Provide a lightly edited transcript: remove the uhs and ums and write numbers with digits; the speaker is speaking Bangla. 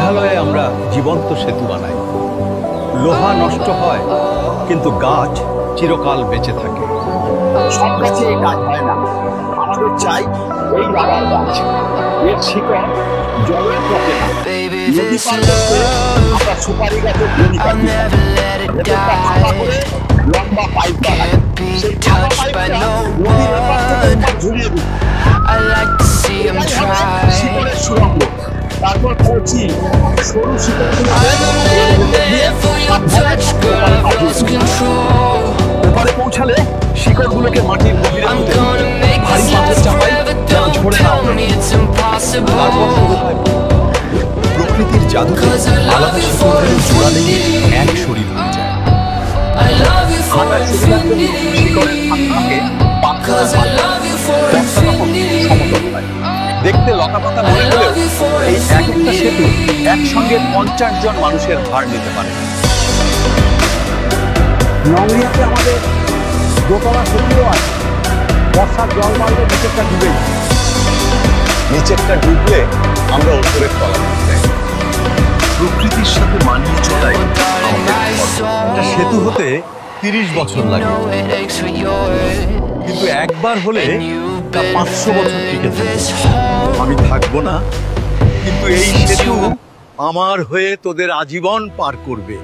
মেঘালয়ে আমরা জীবন্ত সেতু বানাই। লোহা নষ্ট হয়, কিন্তু গাছ চিরকাল বেঁচে থাকে। সব গাছে এই গাছ হয় না, আমাদের চাই এই রাবার গাছ। এর শিকড় জলে পচে না। নদী পার করতে আমরা সুপারি গাছের দড়ি কাটি, ভেতরটা ফাঁকা করে লম্বা পাইপ বানাই। সেই ফাঁকা পাইপটা নদীর এপার থেকে ওপার ঝুলিয়ে দিই। শিকড়ের সুরঙ্গ, তারপর কচি সরু শিকড়গুলো ওপারে পৌঁছালে শিকড়গুলোকে মাটির গভীরে পুঁতে দিই। ভারী পাথর চাপাই যেন ঝরে না ওঠে। তারপর শুরু হয় প্রকৃতির জাদুতে আলাদা শিকড়গুলো জোড়ালেই এক শরীর হয়ে যায়। হাঁটার সুবিধার জন্য শিকড়ের ফাঁকে পাথর সমতল হয়। দেখতে লতাপাতা মনে হলেও এই এক একটা সেতু একসঙ্গে 50 জন মানুষের ভার নিতে পারে। নংরিয়াতে আমাদের দোতলা সেতুও আছে। বর্ষার জল বাড়লে নিচেরটা ডুবে যায়। নিচেরটা ডুবলে আমরা উপরের তলা উঠতে। প্রকৃতির সাথে মানিয়ে চলাই আমাদের একটা সেতু হতে 30 বছর লাগে, কিন্তু একবার হলে তা 500 বছর টিকে থাকে। আমি থাকবো না, কিন্তু এই সেতু আমার হয়ে তোদের আজীবন পার করবে।